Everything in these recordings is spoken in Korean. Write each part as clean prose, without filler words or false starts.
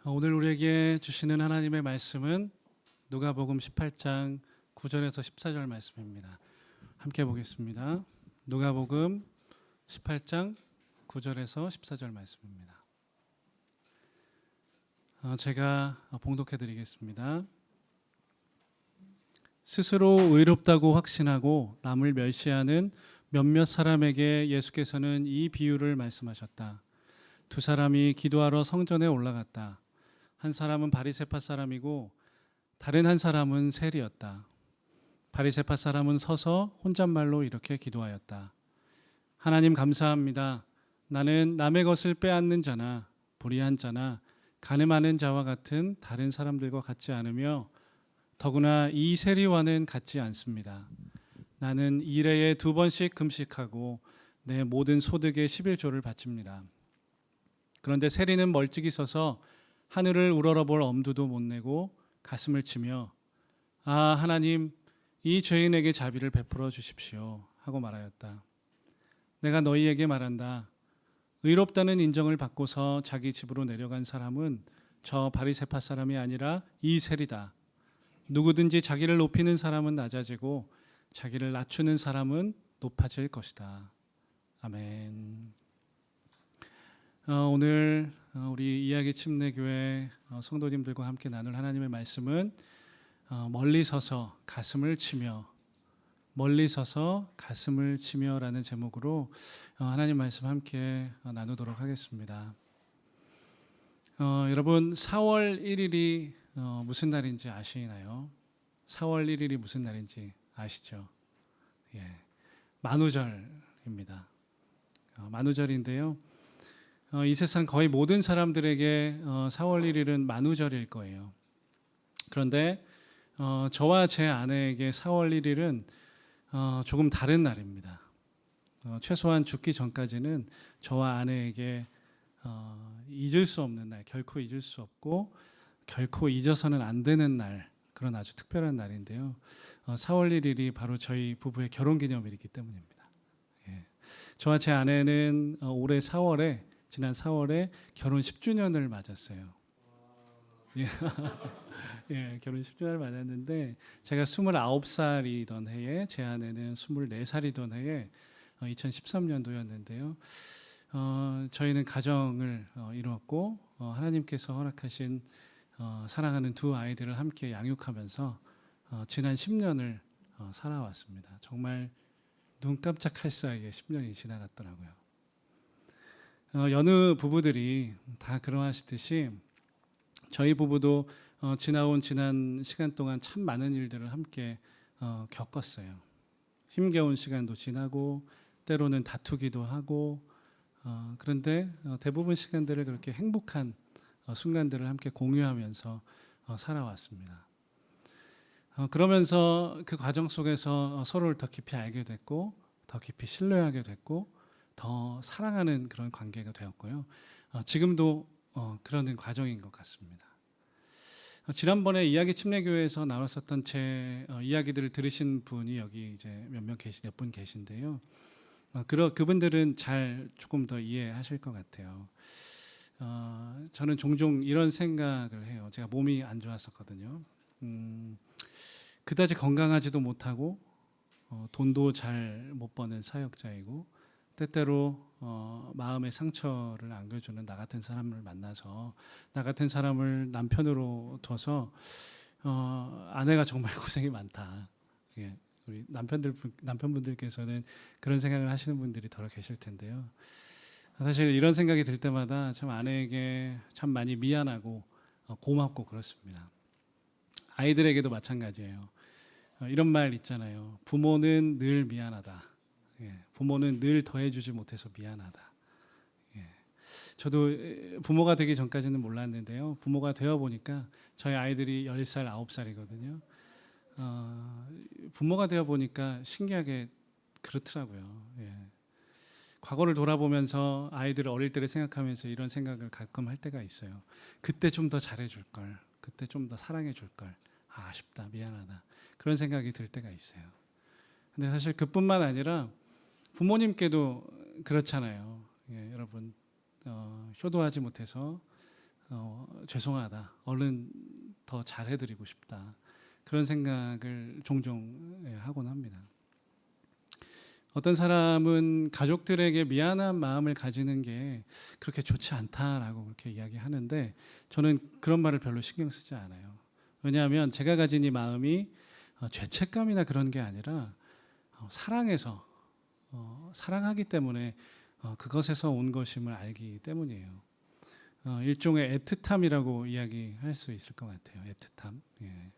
오늘 우리에게 주시는 하나님의 말씀은 누가복음 18장 9절에서 14절 말씀입니다. 함께 보겠습니다. 누가복음 18장 9절에서 14절 말씀입니다. 제가 봉독해 드리겠습니다. 스스로 의롭다고 확신하고 남을 멸시하는 몇몇 사람에게 예수께서는 이 비유를 말씀하셨다. 두 사람이 기도하러 성전에 올라갔다. 한 사람은 바리새파 사람이고 다른 한 사람은 세리였다. 바리새파 사람은 서서 혼잣말로 이렇게 기도하였다. 하나님 감사합니다. 나는 남의 것을 빼앗는 자나 불의한 자나 간음하는 자와 같은 다른 사람들과 같지 않으며 더구나 이 세리와는 같지 않습니다. 나는 일해에 2번씩 금식하고 내 모든 소득의 11조를 바칩니다. 그런데 세리는 멀찍이 서서 하늘을 우러러볼 엄두도 못 내고 가슴을 치며 아 하나님 이 죄인에게 자비를 베풀어 주십시오 하고 말하였다. 내가 너희에게 말한다. 의롭다는 인정을 받고서 자기 집으로 내려간 사람은 저 바리새파 사람이 아니라 이 세리다. 누구든지 자기를 높이는 사람은 낮아지고 자기를 낮추는 사람은 높아질 것이다. 아멘. 오늘 우리 이야기 침례교회 성도님들과 함께 나눌 하나님의 말씀은 멀리 서서 가슴을 치며 라는 제목으로 하나님 말씀 함께 나누도록 하겠습니다. 여러분 4월 1일이 무슨 날인지 아시나요? 4월 1일이 무슨 날인지 아시죠? 예, 만우절입니다. 만우절인데요. 이 세상 거의 모든 사람들에게 4월 1일은 만우절일 거예요. 그런데 저와 제 아내에게 4월 1일은 조금 다른 날입니다. 최소한 죽기 전까지는 저와 아내에게 잊을 수 없는 날, 결코 잊을 수 없고 결코 잊어서는 안 되는 날, 그런 아주 특별한 날인데요. 4월 1일이 바로 저희 부부의 결혼기념일이기 때문입니다. 예. 저와 제 아내는 지난 4월에 결혼 10주년을 맞았어요. 예. 예, 결혼 10주년을 맞았는데 제가 29살이던 해에 제 아내는 24살이던 해에 2013년도였는데요. 저희는 가정을 이루었고 하나님께서 허락하신 사랑하는 두 아이들을 함께 양육하면서 지난 10년을 살아왔습니다. 정말 눈 깜짝할 사이에 10년이 지나갔더라고요. 여느 부부들이 다 그러하시듯이 저희 부부도 지난 시간 동안 참 많은 일들을 함께 겪었어요. 힘겨운 시간도 지나고 때로는 다투기도 하고 그런데 대부분 시간들을 그렇게 행복한 순간들을 함께 공유하면서 살아왔습니다. 그러면서 그 과정 속에서 서로를 더 깊이 알게 됐고 더 깊이 신뢰하게 됐고 더 사랑하는 그런 관계가 되었고요. 지금도 그러는 과정인 것 같습니다. 지난번에 이야기 침례교회에서 나왔었던 제 이야기들을 들으신 분이 여기 이제 몇 분 계신데요. 그분들은 조금 더 이해하실 것 같아요. 저는 종종 이런 생각을 해요. 제가 몸이 안 좋았었거든요. 그다지 건강하지도 못하고 돈도 잘 못 버는 사역자이고 때때로 마음의 상처를 안겨주는 나 같은 사람을 만나서 나 같은 사람을 남편으로 둬서 아내가 정말 고생이 많다. 예, 우리 남편분들께서는 그런 생각을 하시는 분들이 덜어 계실 텐데요. 사실 이런 생각이 들 때마다 참 아내에게 참 많이 미안하고 고맙고 그렇습니다. 아이들에게도 마찬가지예요. 이런 말 있잖아요. 부모는 늘 미안하다. 예, 부모는 늘 더해주지 못해서 미안하다. 예, 저도 부모가 되기 전까지는 몰랐는데요. 부모가 되어 보니까 저희 아이들이 10살, 9살이거든요. 부모가 되어 보니까 신기하게 그렇더라고요. 예. 과거를 돌아보면서 아이들을 어릴 때를 생각하면서 이런 생각을 가끔 할 때가 있어요. 그때 좀 더 잘해줄 걸, 그때 좀 더 사랑해줄 걸. 아쉽다, 미안하다. 그런 생각이 들 때가 있어요. 근데 사실 그뿐만 아니라 부모님께도 그렇잖아요. 예, 여러분 효도하지 못해서 죄송하다. 얼른 더 잘해드리고 싶다. 그런 생각을 종종 하곤 합니다. 어떤 사람은 가족들에게 미안한 마음을 가지는 게 그렇게 좋지 않다라고 그렇게 이야기하는데 저는 그런 말을 별로 신경 쓰지 않아요. 왜냐하면 제가 가진 이 마음이 죄책감이나 그런 게 아니라 사랑해서 사랑하기 때문에 그것에서 온 것임을 알기 때문이에요. 일종의 애틋함이라고 이야기할 수 있을 것 같아요. 애틋함. 예.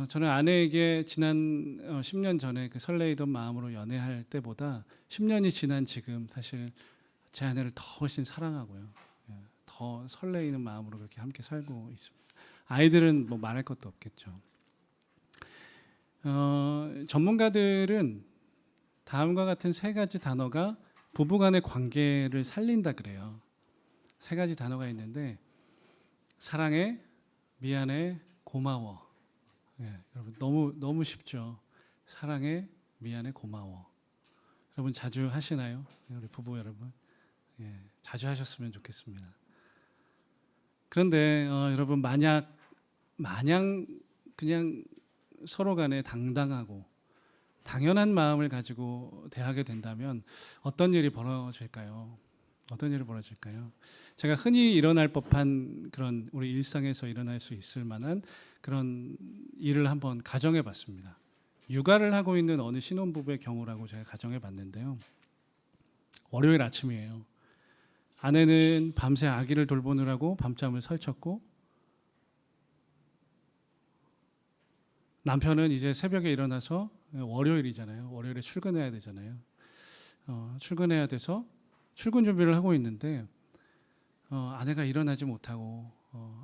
저는 아내에게 지난 10년 전에 그 설레이던 마음으로 연애할 때보다 10년이 지난 지금 사실 제 아내를 더 훨씬 사랑하고요. 예, 더 설레이는 마음으로 그렇게 함께 살고 있습니다. 아이들은 뭐 말할 것도 없겠죠. 전문가들은 다음과 같은 세 가지 단어가 부부간의 관계를 살린다 그래요. 세 가지 단어가 있는데 사랑해, 미안해, 고마워. 예, 여러분 너무 쉽죠. 사랑해, 미안해, 고마워. 여러분 자주 하시나요? 우리 부부 여러분, 예, 자주 하셨으면 좋겠습니다. 그런데 여러분 마냥 그냥 서로 간에 당당하고 당연한 마음을 가지고 대하게 된다면 어떤 일이 벌어질까요? 어떤 일이 벌어질까요? 제가 흔히 일어날 법한 그런 우리 일상에서 일어날 수 있을 만한 그런 일을 한번 가정해 봤습니다. 육아를 하고 있는 어느 신혼부부의 경우라고 제가 가정해 봤는데요. 월요일 아침이에요. 아내는 밤새 아기를 돌보느라고 밤잠을 설쳤고 남편은 이제 새벽에 일어나서 월요일이잖아요. 월요일에 출근해야 되잖아요. 출근해야 돼서 출근 준비를 하고 있는데 아내가 일어나지 못하고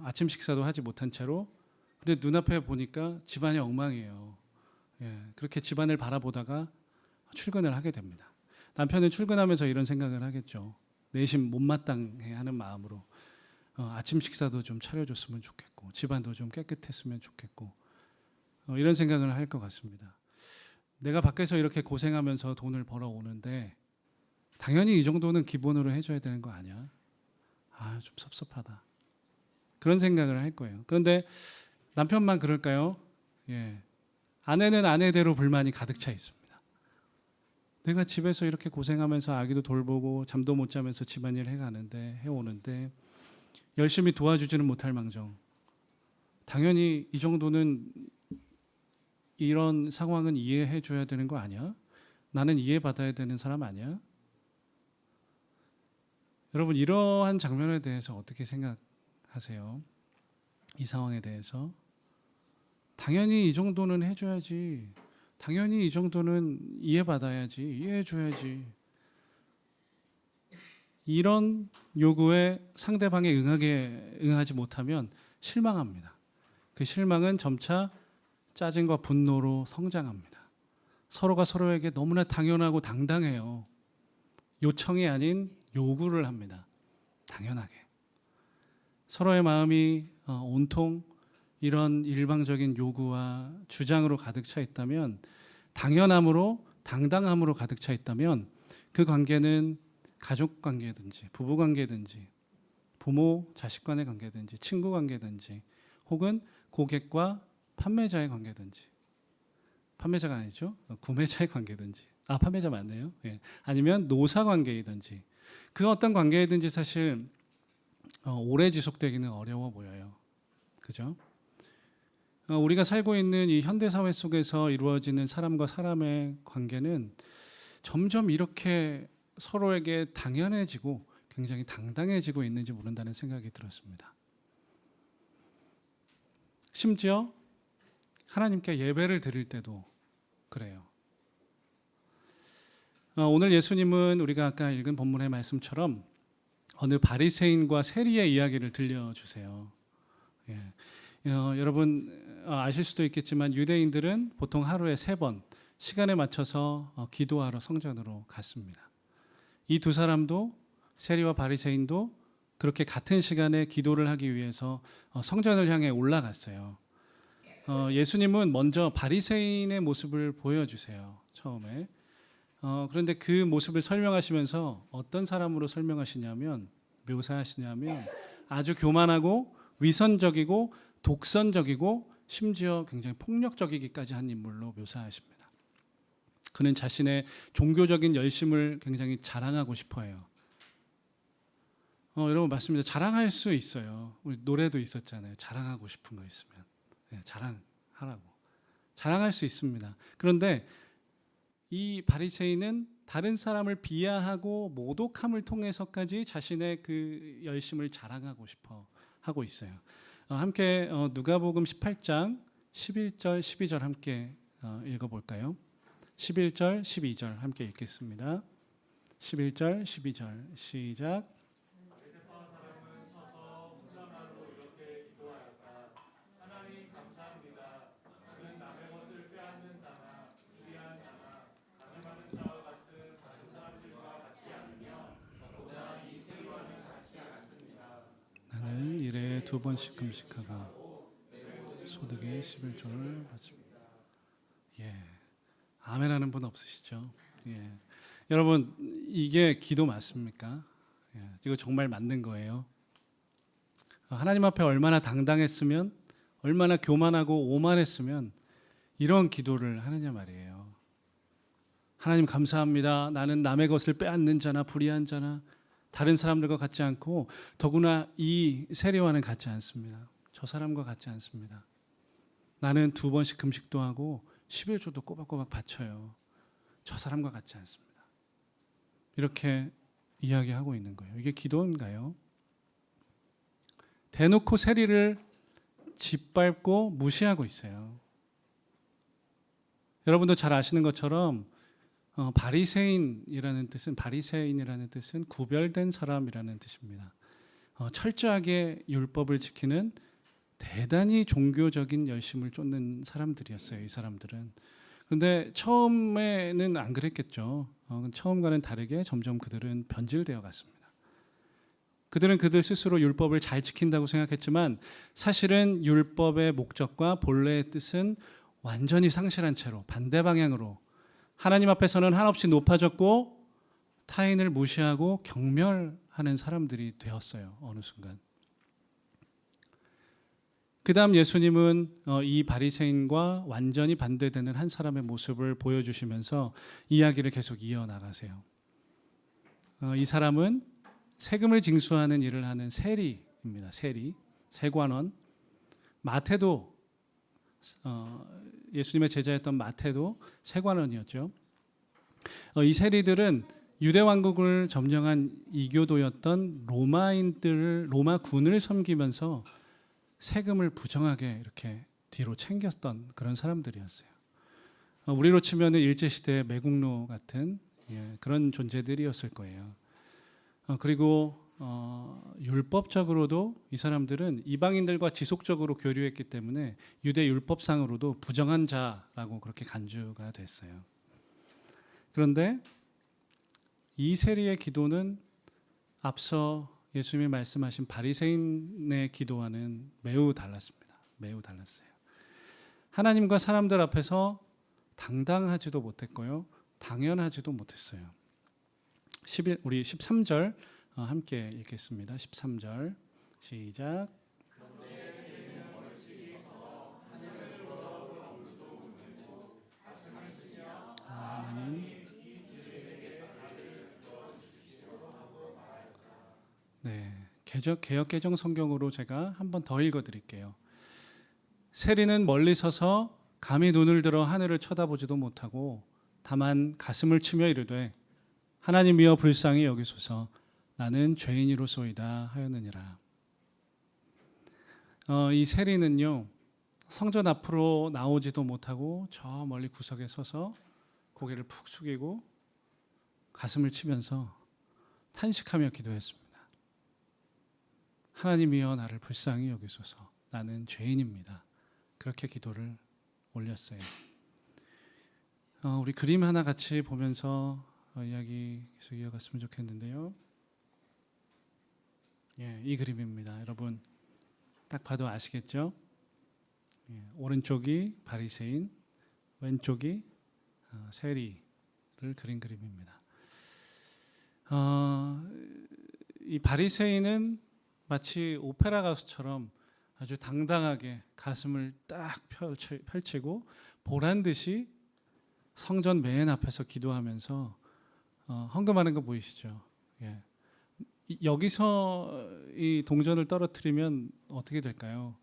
아침 식사도 하지 못한 채로 근데 눈앞에 보니까 집안이 엉망이에요. 예, 그렇게 집안을 바라보다가 출근을 하게 됩니다. 남편은 출근하면서 이런 생각을 하겠죠. 내심 못마땅해 하는 마음으로 아침 식사도 좀 차려줬으면 좋겠고 집안도 좀 깨끗했으면 좋겠고 이런 생각을 할 것 같습니다. 내가 밖에서 이렇게 고생하면서 돈을 벌어오는데 당연히 이 정도는 기본으로 해줘야 되는 거 아니야? 아, 좀 섭섭하다. 그런 생각을 할 거예요. 그런데 남편만 그럴까요? 예. 아내는 아내대로 불만이 가득 차 있습니다. 내가 집에서 이렇게 고생하면서 아기도 돌보고 잠도 못 자면서 집안일 해오는데 열심히 도와주지는 못할 망정. 당연히 이 정도는 이런 상황은 이해해 줘야 되는 거 아니야? 나는 이해받아야 되는 사람 아니야? 여러분 이러한 장면에 대해서 어떻게 생각하세요? 이 상황에 대해서 당연히 이 정도는 해줘야지. 당연히 이 정도는 이해받아야지. 이해해줘야지. 이런 요구에 상대방이 응하지 못하면 실망합니다. 그 실망은 점차 짜증과 분노로 성장합니다. 서로가 서로에게 너무나 당연하고 당당해요. 요청이 아닌 요구를 합니다. 당연하게. 서로의 마음이 온통 이런 일방적인 요구와 주장으로 가득 차 있다면 당연함으로 당당함으로 가득 차 있다면 그 관계는 가족 관계든지 부부 관계든지 부모 자식 간의 관계든지 친구 관계든지 혹은 고객과 판매자의 관계든지 판매자가 아니죠. 구매자의 관계든지 판매자 맞네요. 예. 아니면 노사 관계이든지 그 어떤 관계이든지 사실 오래 지속되기는 어려워 보여요. 그죠? 우리가 살고 있는 이 현대 사회 속에서 이루어지는 사람과 사람의 관계는 점점 이렇게 서로에게 당연해지고 굉장히 당당해지고 있는지 모른다는 생각이 들었습니다. 심지어 하나님께 예배를 드릴 때도 그래요. 오늘 예수님은 우리가 아까 읽은 본문의 말씀처럼 어느 바리새인과 세리의 이야기를 들려주세요. 예. 여러분 아실 수도 있겠지만 유대인들은 보통 하루에 3번 시간에 맞춰서 기도하러 성전으로 갔습니다. 이 두 사람도 세리와 바리새인도 그렇게 같은 시간에 기도를 하기 위해서 성전을 향해 올라갔어요. 예수님은 먼저 바리새인의 모습을 보여주세요. 처음에. 그런데 그 모습을 설명하시면서 어떤 사람으로 묘사하시냐면 아주 교만하고 위선적이고 독선적이고 심지어 굉장히 폭력적이기까지 한 인물로 묘사하십니다. 그는 자신의 종교적인 열심을 굉장히 자랑하고 싶어해요. 여러분 맞습니다. 자랑할 수 있어요. 우리 노래도 있었잖아요. 자랑하고 싶은 거 있으면 자랑하라고. 자랑할 수 있습니다. 그런데 이 바리새인은 다른 사람을 비하하고 모독함을 통해서까지 자신의 그 열심을 자랑하고 싶어 하고 있어요. 함께 누가복음 18장 11절 12절 함께 읽어볼까요? 11절 12절 함께 읽겠습니다. 11절 12절 시작. 나는 일에 2번씩 금식하고 소득의 11조를 바칩니다. 예, 아멘하는 분 없으시죠? 예, 여러분 이게 기도 맞습니까? 예, 이거 정말 맞는 거예요. 하나님 앞에 얼마나 당당했으면, 얼마나 교만하고 오만했으면 이런 기도를 하느냐 말이에요. 하나님 감사합니다. 나는 남의 것을 빼앗는 자나 불의한 자나 다른 사람들과 같지 않고 더구나 이 세리와는 같지 않습니다. 저 사람과 같지 않습니다. 나는 2번씩 금식도 하고 11조도 꼬박꼬박 바쳐요. 저 사람과 같지 않습니다. 이렇게 이야기하고 있는 거예요. 이게 기도인가요? 대놓고 세리를 짓밟고 무시하고 있어요. 여러분도 잘 아시는 것처럼 바리새인이라는 뜻은 구별된 사람이라는 뜻입니다. 철저하게 율법을 지키는 대단히 종교적인 열심을 쫓는 사람들이었어요. 이 사람들은. 그런데 처음에는 안 그랬겠죠. 처음과는 다르게 점점 그들은 변질되어 갔습니다. 그들은 그들 스스로 율법을 잘 지킨다고 생각했지만 사실은 율법의 목적과 본래의 뜻은 완전히 상실한 채로 반대 방향으로 하나님 앞에서는 한없이 높아졌고 타인을 무시하고 경멸하는 사람들이 되었어요. 어느 순간. 그 다음 예수님은 이 바리새인과 완전히 반대되는 한 사람의 모습을 보여주시면서 이야기를 계속 이어나가세요. 이 사람은 세금을 징수하는 일을 하는 세리입니다. 세관원. 마태도 예수님의 제자였던 마태도 세관원이었죠. 이 세리들은 유대 왕국을 점령한 이교도였던 로마군을 섬기면서 세금을 부정하게 이렇게 뒤로 챙겼던 그런 사람들이었어요. 우리로 치면 일제시대의 매국노 같은 그런 존재들이었을 거예요. 그리고 율법적으로도 이 사람들은 이방인들과 지속적으로 교류했기 때문에 유대 율법상으로도 부정한 자라고 그렇게 간주가 됐어요. 그런데 이 세리의 기도는 앞서 예수님이 말씀하신 바리새인의 기도와는 매우 달랐습니다. 매우 달랐어요. 하나님과 사람들 앞에서 당당하지도 못했고요. 당연하지도 못했어요. 우리 13절 함께 읽겠습니다. 13절 시작. 네, 개역 개정 성경으로 제가 한 번 더 읽어드릴게요. 세리는 멀리 서서 감히 눈을 들어 하늘을 쳐다보지도 못하고 다만 가슴을 치며 이르되 하나님이여 불쌍히 여기소서 나는 죄인이로소이다 하였느니라. 이 세리는요 성전 앞으로 나오지도 못하고 저 멀리 구석에 서서 고개를 푹 숙이고 가슴을 치면서 탄식하며 기도했습니다. 하나님이여 나를 불쌍히 여기소서 나는 죄인입니다. 그렇게 기도를 올렸어요. 우리 그림 하나 같이 보면서 이야기 계속 이어갔으면 좋겠는데요. 이 그림입니다. 여러분 딱 봐도 아시겠죠? 오른쪽이 바리새인, 왼쪽이 세리를 그린 그림입니다. 이 바리새인은 마치 오페라 가수처럼 아주 당당하게 가슴을 딱 펼치고 보란 듯이 성전 맨 앞에서 기도하면서 헌금하는 거 보이시죠? 예. 여기서 이 동전을 떨어뜨리면 어떻게 될까요?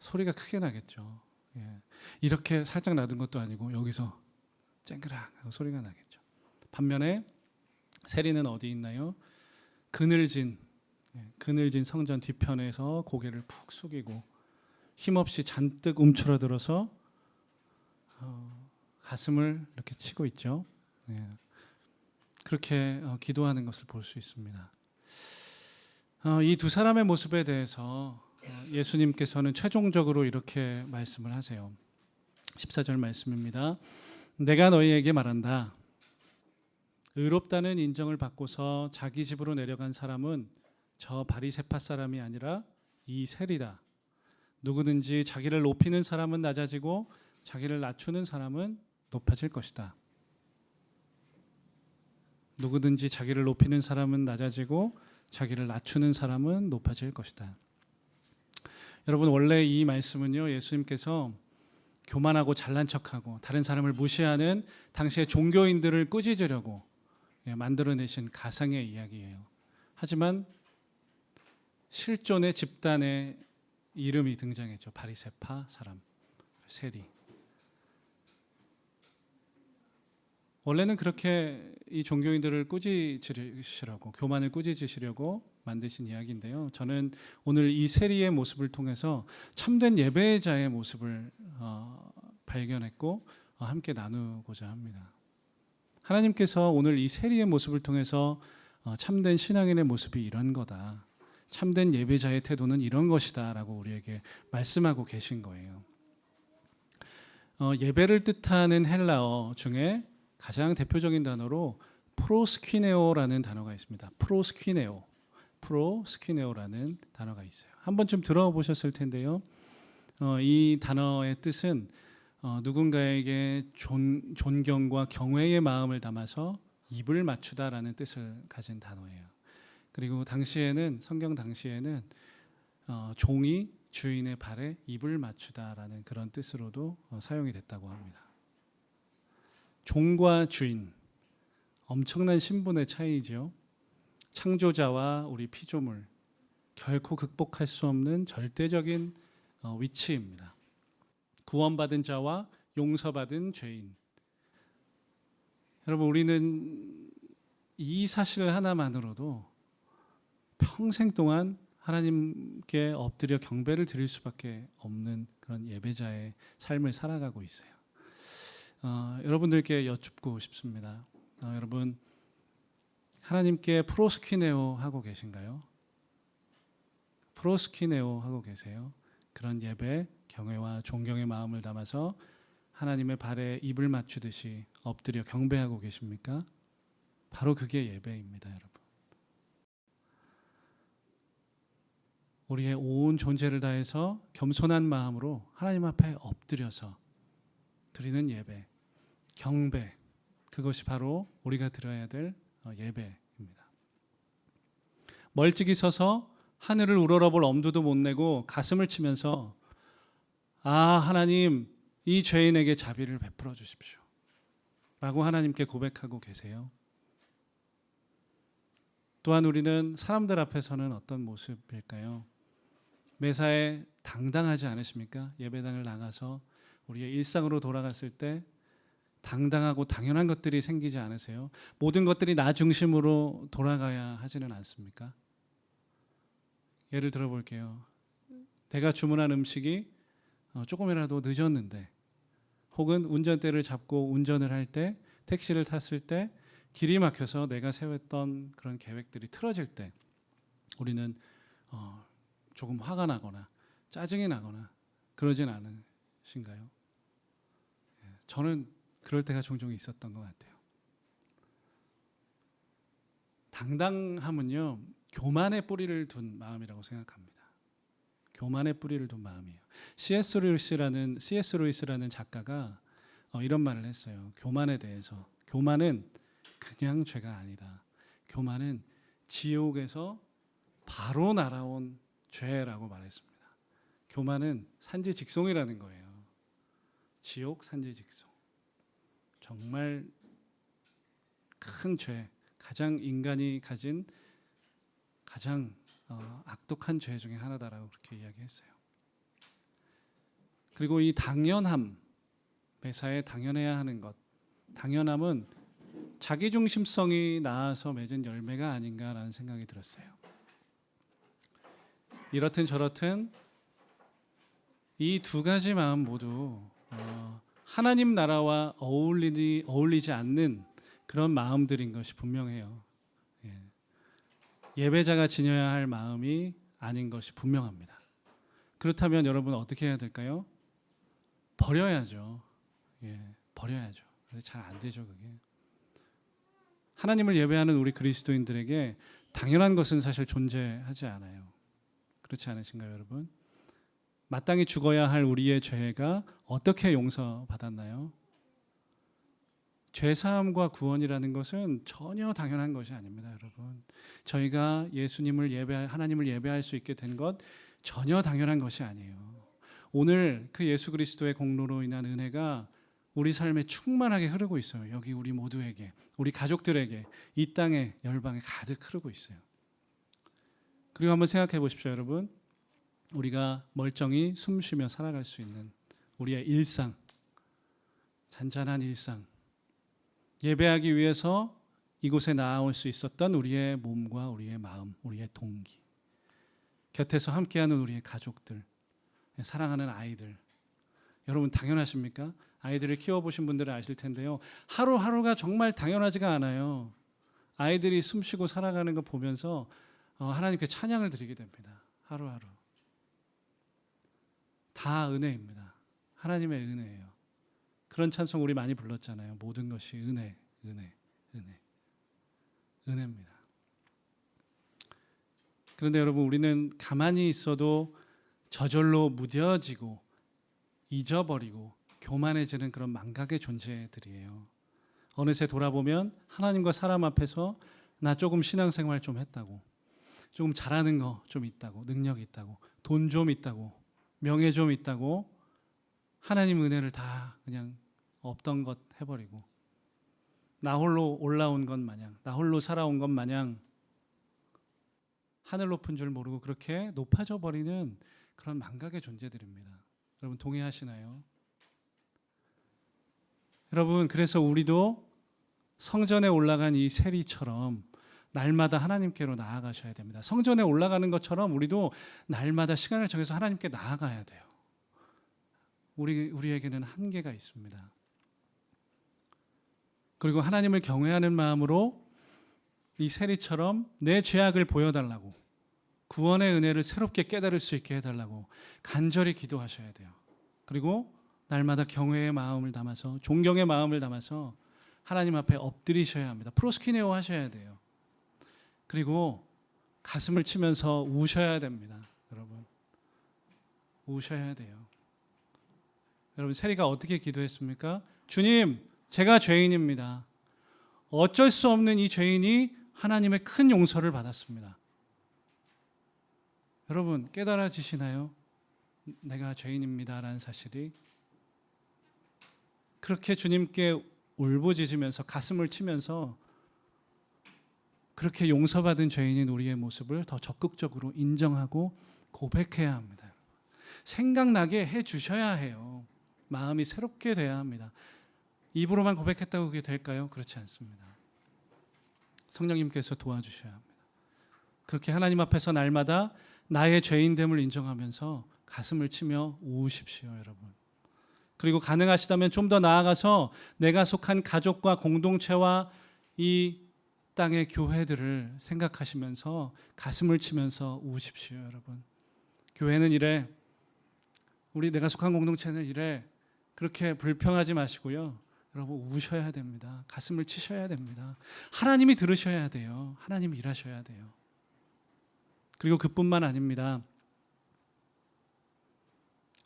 소리가 크게 나겠죠. 예. 이렇게 살짝 놔둔 것도 아니고 여기서 쨍그랑 하고 소리가 나겠죠. 반면에 세리는 어디 있나요? 그늘진 성전 뒤편에서 고개를 푹 숙이고 힘없이 잔뜩 움츠러들어서 가슴을 이렇게 치고 있죠. 예. 그렇게 기도하는 것을 볼 수 있습니다. 이 두 사람의 모습에 대해서 예수님께서는 최종적으로 이렇게 말씀을 하세요. 14절 말씀입니다. 내가 너희에게 말한다. 의롭다는 인정을 받고서 자기 집으로 내려간 사람은 저 바리새파 사람이 아니라 이 세리다. 누구든지 자기를 높이는 사람은 낮아지고 자기를 낮추는 사람은 높아질 것이다. 누구든지 자기를 높이는 사람은 낮아지고 자기를 낮추는 사람은 높아질 것이다. 여러분, 원래 이 말씀은요, 예수님께서 교만하고 잘난 척하고 다른 사람을 무시하는 당시의 종교인들을 꾸짖으려고 만들어내신 가상의 이야기예요. 하지만 실존의 집단의 이름이 등장했죠. 바리새파 사람, 세리. 원래는 그렇게 이 종교인들을 꾸짖으시려고, 교만을 꾸짖으시려고 만드신 이야기인데요. 저는 오늘 이 세리의 모습을 통해서 참된 예배자의 모습을 발견했고 함께 나누고자 합니다. 하나님께서 오늘 이 세리의 모습을 통해서 참된 신앙인의 모습이 이런 거다. 참된 예배자의 태도는 이런 것이다 라고 우리에게 말씀하고 계신 거예요. 예배를 뜻하는 헬라어 중에 가장 대표적인 단어로 프로스퀴네오라는 단어가 있습니다. 프로스퀴네오라는 단어가 있어요. 한 번쯤 들어보셨을 텐데요. 이 단어의 뜻은 누군가에게 존경과 경외의 마음을 담아서 입을 맞추다라는 뜻을 가진 단어예요. 그리고 당시에는, 성경 당시에는 종이 주인의 발에 입을 맞추다라는 그런 뜻으로도 사용이 됐다고 합니다. 종과 주인, 엄청난 신분의 차이죠. 창조자와 우리 피조물, 결코 극복할 수 없는 절대적인 위치입니다. 구원받은 자와 용서받은 죄인. 여러분, 우리는 이 사실 하나만으로도 평생 동안 하나님께 엎드려 경배를 드릴 수밖에 없는 그런 예배자의 삶을 살아가고 있어요. 여러분들께 여쭙고 싶습니다. 여러분, 하나님께 프로스퀴네오 하고 계신가요? 프로스퀴네오 하고 계세요? 그런 예배, 경외와 존경의 마음을 담아서 하나님의 발에 입을 맞추듯이 엎드려 경배하고 계십니까? 바로 그게 예배입니다, 여러분. 우리의 온 존재를 다해서 겸손한 마음으로 하나님 앞에 엎드려서 드리는 예배, 경배, 그것이 바로 우리가 드려야 될 예배입니다. 멀찍이 서서 하늘을 우러러볼 엄두도 못 내고 가슴을 치면서 하나님, 이 죄인에게 자비를 베풀어 주십시오 라고 하나님께 고백하고 계세요. 또한 우리는 사람들 앞에서는 어떤 모습일까요? 매사에 당당하지 않으십니까? 예배당을 나가서 우리의 일상으로 돌아갔을 때 당당하고 당연한 것들이 생기지 않으세요? 모든 것들이 나 중심으로 돌아가야 하지는 않습니까? 예를 들어 볼게요. 내가 주문한 음식이 조금이라도 늦었는데, 혹은 운전대를 잡고 운전을 할 때, 택시를 탔을 때 길이 막혀서 내가 세웠던 그런 계획들이 틀어질 때 우리는 조금 화가 나거나 짜증이 나거나 그러진 않으신가요? 저는 그럴 때가 종종 있었던 것 같아요. 당당함은요, 교만의 뿌리를 둔 마음이라고 생각합니다. 교만의 뿌리를 둔 마음이에요. C.S. 루이스라는 작가가 이런 말을 했어요. 교만에 대해서. 교만은 그냥 죄가 아니다. 교만은 지옥에서 바로 날아온 죄라고 말했습니다. 교만은 산지직송이라는 거예요. 지옥 산지직송. 정말 큰 죄, 가장 인간이 가진 가장 악독한 죄 중에 하나다라고 그렇게 이야기했어요. 그리고 이 당연함, 매사에 당연해야 하는 것, 당연함은 자기중심성이 나아서 맺은 열매가 아닌가라는 생각이 들었어요. 이렇든 저렇든 이 두 가지 마음 모두 하나님 나라와 어울리지 않는 그런 마음들인 것이 분명해요. 예배자가 지녀야 할 마음이 아닌 것이 분명합니다. 그렇다면 여러분 어떻게 해야 될까요? 버려야죠. 버려야죠. 잘 안 되죠, 그게. 하나님을 예배하는 우리 그리스도인들에게 당연한 것은 사실 존재하지 않아요. 그렇지 않으신가요, 여러분? 마땅히 죽어야 할 우리의 죄가 어떻게 용서받았나요? 죄사함과 구원이라는 것은 전혀 당연한 것이 아닙니다, 여러분. 저희가 하나님을 예배할 수 있게 된 것 전혀 당연한 것이 아니에요. 오늘 그 예수 그리스도의 공로로 인한 은혜가 우리 삶에 충만하게 흐르고 있어요. 여기 우리 모두에게, 우리 가족들에게, 이 땅에 열방에 가득 흐르고 있어요. 그리고 한번 생각해 보십시오, 여러분. 우리가 멀쩡히 숨쉬며 살아갈 수 있는 우리의 일상, 잔잔한 일상, 예배하기 위해서 이곳에 나아올 수 있었던 우리의 몸과 우리의 마음, 우리의 동기, 곁에서 함께하는 우리의 가족들, 사랑하는 아이들. 여러분 당연하십니까? 아이들을 키워보신 분들은 아실 텐데요. 하루하루가 정말 당연하지가 않아요. 아이들이 숨쉬고 살아가는 거 보면서 하나님께 찬양을 드리게 됩니다. 하루하루. 다 은혜입니다. 하나님의 은혜예요. 그런 찬송 우리 많이 불렀잖아요. 모든 것이 은혜, 은혜, 은혜. 은혜입니다. 그런데 여러분 우리는 가만히 있어도 저절로 무뎌지고 잊어버리고 교만해지는 그런 망각의 존재들이에요. 어느새 돌아보면 하나님과 사람 앞에서 나 조금 신앙생활 좀 했다고, 조금 잘하는 거 좀 있다고, 능력 있다고, 돈 좀 있다고, 명예 좀 있다고 하나님 은혜를 다 그냥 없던 것 해버리고 나 홀로 올라온 것 마냥, 나 홀로 살아온 것 마냥 하늘 높은 줄 모르고 그렇게 높아져 버리는 그런 망각의 존재들입니다. 여러분 동의하시나요? 여러분 그래서 우리도 성전에 올라간 이 세리처럼 날마다 하나님께로 나아가셔야 됩니다. 성전에 올라가는 것처럼 우리도 날마다 시간을 정해서 하나님께 나아가야 돼요. 우리에게는 한계가 있습니다. 그리고 하나님을 경외하는 마음으로 이 세리처럼 내 죄악을 보여달라고, 구원의 은혜를 새롭게 깨달을 수 있게 해달라고 간절히 기도하셔야 돼요. 그리고 날마다 경외의 마음을 담아서, 존경의 마음을 담아서 하나님 앞에 엎드리셔야 합니다. 프로스키네오 하셔야 돼요. 그리고 가슴을 치면서 우셔야 됩니다. 여러분 우셔야 돼요. 여러분 세리가 어떻게 기도했습니까? 주님, 제가 죄인입니다. 어쩔 수 없는 이 죄인이 하나님의 큰 용서를 받았습니다. 여러분 깨달아지시나요? 내가 죄인입니다라는 사실이. 그렇게 주님께 울부짖으면서 가슴을 치면서 그렇게 용서받은 죄인인 우리의 모습을 더 적극적으로 인정하고 고백해야 합니다. 생각나게 해주셔야 해요. 마음이 새롭게 돼야 합니다. 입으로만 고백했다고 그게 될까요? 그렇지 않습니다. 성령님께서 도와주셔야 합니다. 그렇게 하나님 앞에서 날마다 나의 죄인됨을 인정하면서 가슴을 치며 우십시오, 여러분. 그리고 가능하시다면 좀 더 나아가서 내가 속한 가족과 공동체와 이 땅의 교회들을 생각하시면서 가슴을 치면서 우십시오, 여러분. 교회는 이래, 내가 속한 공동체는 이래, 그렇게 불평하지 마시고요. 여러분 우셔야 됩니다. 가슴을 치셔야 됩니다. 하나님이 들으셔야 돼요. 하나님이 일하셔야 돼요. 그리고 그뿐만 아닙니다.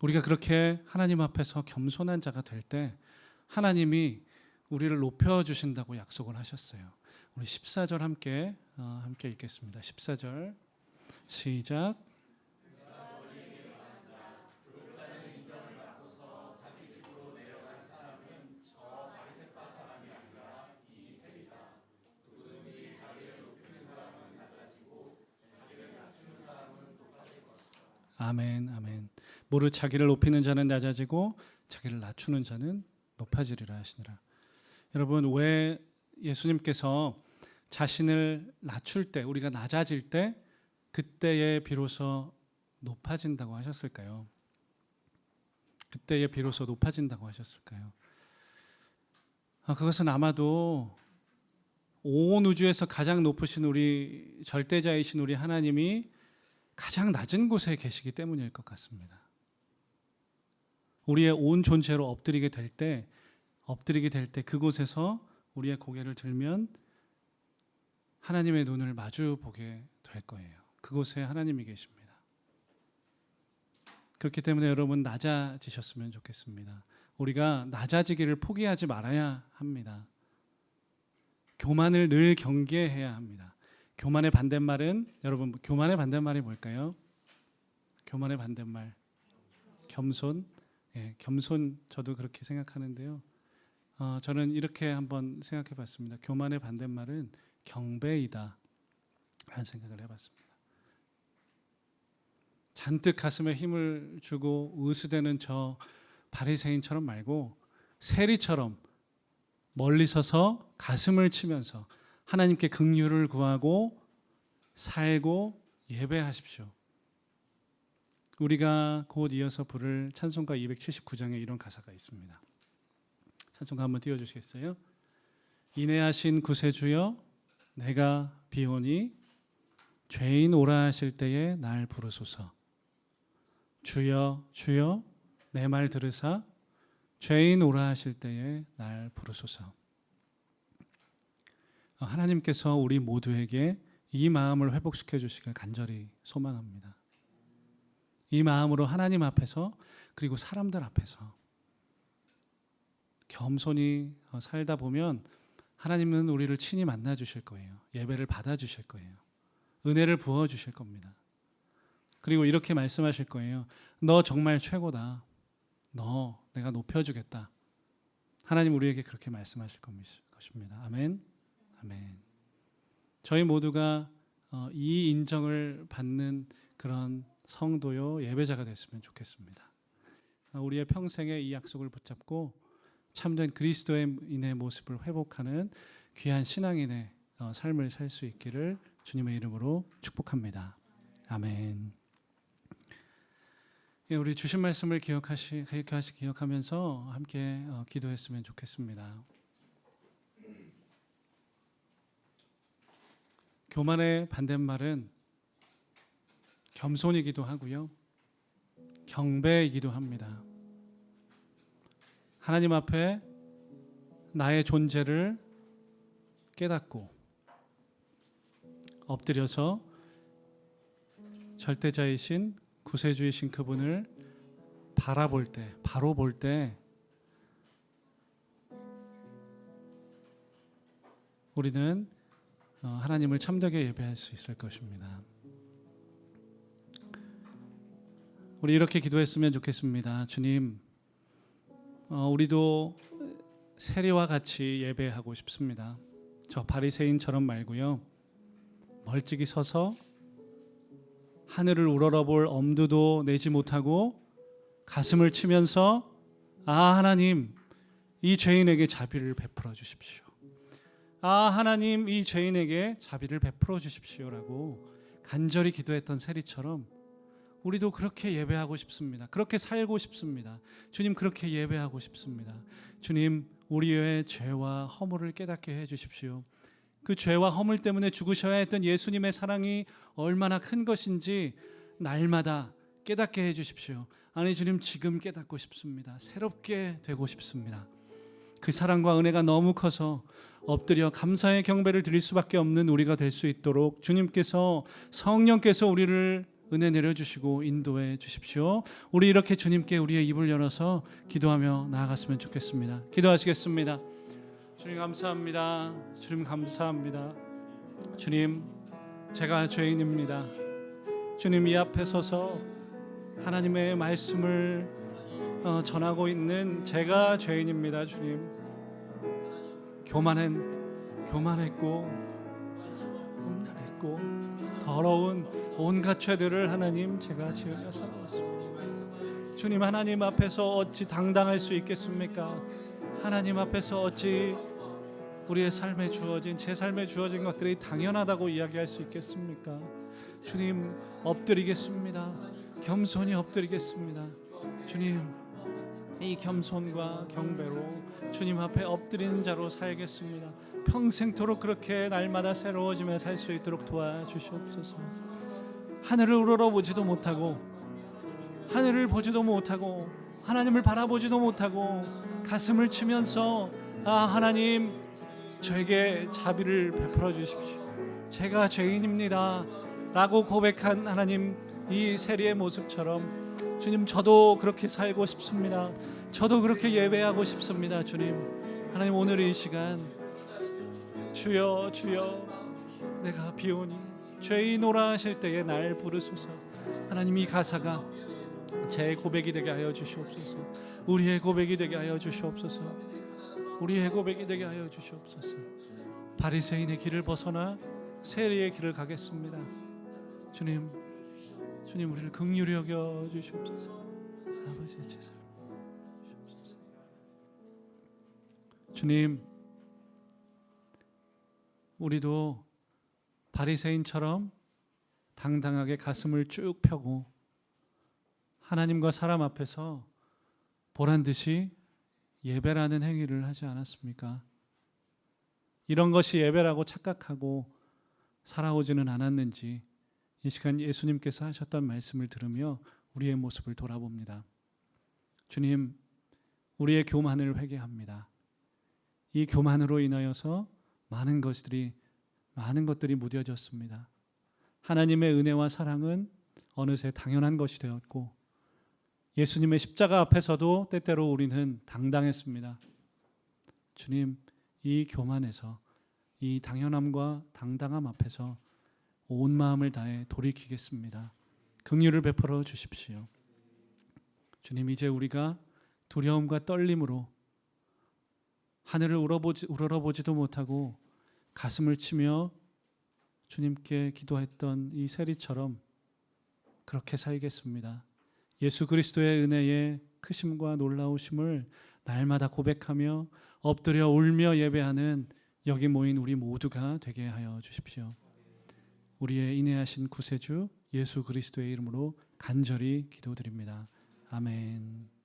우리가 그렇게 하나님 앞에서 겸손한 자가 될 때 하나님이 우리를 높여주신다고 약속을 하셨어요. 우리 14절 함께 읽겠습니다. 14절 시작. 아멘, 아멘. 무릇 자기를 높이는 자는 낮아지고 자기를 낮추는 자는 높아지리라 하시니라. 여러분, 왜 예수님께서 자신을 낮출 때, 우리가 낮아질 때 그때에 비로소 높아진다고 하셨을까요? 그때에 비로소 높아진다고 하셨을까요? 그것은 아마도 온 우주에서 가장 높으신 우리 절대자이신 우리 하나님이 가장 낮은 곳에 계시기 때문일 것 같습니다. 우리의 온 존재로 엎드리게 될 때 그곳에서 우리의 고개를 들면 하나님의 눈을 마주 보게 될 거예요. 그곳에 하나님이 계십니다. 그렇기 때문에 여러분, 낮아지셨으면 좋겠습니다. 우리가 낮아지기를 포기하지 말아야 합니다. 교만을 늘 경계해야 합니다. 교만의 반대말은, 여러분, 교만의 반대말이 뭘까요? 교만의 반대말 겸손. 겸손, 저도 그렇게 생각하는데요. 저는 이렇게 한번 생각해 봤습니다. 교만의 반대말은 경배이다 라는 생각을 해봤습니다. 잔뜩 가슴에 힘을 주고 으스대는 저 바리새인처럼 말고 세리처럼 멀리 서서 가슴을 치면서 하나님께 긍휼을 구하고 살고 예배하십시오. 우리가 곧 이어서 부를 찬송가 279장에 이런 가사가 있습니다. 찬송가 한번 띄워주시겠어요? 인애하신 구세주여 내가 비오니 죄인 오라 하실 때에 날 부르소서. 주여 주여 내 말 들으사 죄인 오라 하실 때에 날 부르소서. 하나님께서 우리 모두에게 이 마음을 회복시켜 주시길 간절히 소망합니다. 이 마음으로 하나님 앞에서 그리고 사람들 앞에서 겸손히 살다 보면 하나님은 우리를 친히 만나 주실 거예요. 예배를 받아 주실 거예요. 은혜를 부어 주실 겁니다. 그리고 이렇게 말씀하실 거예요. 너 정말 최고다. 너 내가 높여주겠다. 하나님 우리에게 그렇게 말씀하실 것입니다. 아멘. 아멘. 저희 모두가 이 인정을 받는 그런 성도요 예배자가 됐으면 좋겠습니다. 우리의 평생에 이 약속을 붙잡고 참된 그리스도인의 모습을 회복하는 귀한 신앙인의 삶을 살 수 있기를 주님의 이름으로 축복합니다. 아멘. 우리 주신 말씀을 기억하면서 함께 기도했으면 좋겠습니다. 교만의 반대말은 겸손이기도 하고요, 경배이기도 합니다. 하나님 앞에 나의 존재를 깨닫고 엎드려서 절대자이신 구세주이신 그분을 바라볼 때, 바로 볼 때 우리는 하나님을 참되게 예배할 수 있을 것입니다. 우리 이렇게 기도했으면 좋겠습니다. 주님, 우리도 세리와 같이 예배하고 싶습니다. 저 바리새인처럼 말고요, 멀찍이 서서 하늘을 우러러볼 엄두도 내지 못하고 가슴을 치면서 하나님, 이 죄인에게 자비를 베풀어 주십시오. 하나님, 이 죄인에게 자비를 베풀어 주십시오라고 간절히 기도했던 세리처럼 우리도 그렇게 예배하고 싶습니다. 그렇게 살고 싶습니다. 주님, 그렇게 예배하고 싶습니다. 주님, 우리의 죄와 허물을 깨닫게 해 주십시오. 그 죄와 허물 때문에 죽으셔야 했던 예수님의 사랑이 얼마나 큰 것인지 날마다 깨닫게 해 주십시오. 아니 주님, 지금 깨닫고 싶습니다. 새롭게 되고 싶습니다. 그 사랑과 은혜가 너무 커서 엎드려 감사의 경배를 드릴 수밖에 없는 우리가 될 수 있도록 주님께서, 성령께서 우리를 은혜 내려주시고 인도해 주십시오. 우리 이렇게 주님께 우리의 입을 열어서 기도하며 나아갔으면 좋겠습니다. 기도하시겠습니다. 주님 감사합니다. 주님 감사합니다. 주님, 제가 죄인입니다. 주님 이 앞에 서서 하나님의 말씀을 전하고 있는 제가 죄인입니다. 주님, 교만했고 음란했고 더러운 온갖 죄들을 하나님 제가 지으며 살아왔습니다. 주님, 하나님 앞에서 어찌 당당할 수 있겠습니까? 하나님 앞에서 어찌 우리의 삶에 주어진, 제 삶에 주어진 것들이 당연하다고 이야기할 수 있겠습니까? 주님, 엎드리겠습니다. 겸손히 엎드리겠습니다. 주님, 이 겸손과 경배로 주님 앞에 엎드리는 자로 살겠습니다. 평생토록 그렇게 날마다 새로워지며 살 수 있도록 도와주시옵소서. 하늘을 우러러보지도 못하고, 하늘을 보지도 못하고, 하나님을 바라보지도 못하고 가슴을 치면서 하나님, 저에게 자비를 베풀어 주십시오. 제가 죄인입니다 라고 고백한 하나님, 이 세리의 모습처럼 주님, 저도 그렇게 살고 싶습니다. 저도 그렇게 예배하고 싶습니다. 주님, 하나님, 오늘 이 시간 주여 주여 내가 비오니 죄인오라 하실 때에 날 부르소서. 하나님, 이 가사가 제 고백이 되게 하여 주시옵소서. 우리의 고백이 되게 하여 주시옵소서. 우리의 고백이 되게 하여 주시옵소서. 바리새인의 길을 벗어나 세리의 길을 가겠습니다. 주님, 주님, 우리를 긍휼히 여겨 주시옵소서. 아버지의 제사 주님, 우리도 바리새인처럼 당당하게 가슴을 쭉 펴고 하나님과 사람 앞에서 보란듯이 예배라는 행위를 하지 않았습니까? 이런 것이 예배라고 착각하고 살아오지는 않았는지 이 시간 예수님께서 하셨던 말씀을 들으며 우리의 모습을 돌아봅니다. 주님, 우리의 교만을 회개합니다. 이 교만으로 인하여서 많은 것들이 무뎌졌습니다. 하나님의 은혜와 사랑은 어느새 당연한 것이 되었고, 예수님의 십자가 앞에서도 때때로 우리는 당당했습니다. 주님, 이 교만에서, 이 당연함과 당당함 앞에서 온 마음을 다해 돌이키겠습니다. 긍휼을 베풀어 주십시오. 주님, 이제 우리가 두려움과 떨림으로 하늘을 우러러보지도 못하고 가슴을 치며 주님께 기도했던 이 세리처럼 그렇게 살겠습니다. 예수 그리스도의 은혜의 크심과 놀라우심을 날마다 고백하며 엎드려 울며 예배하는 여기 모인 우리 모두가 되게 하여 주십시오. 우리의 인내하신 구세주 예수 그리스도의 이름으로 간절히 기도드립니다. 아멘.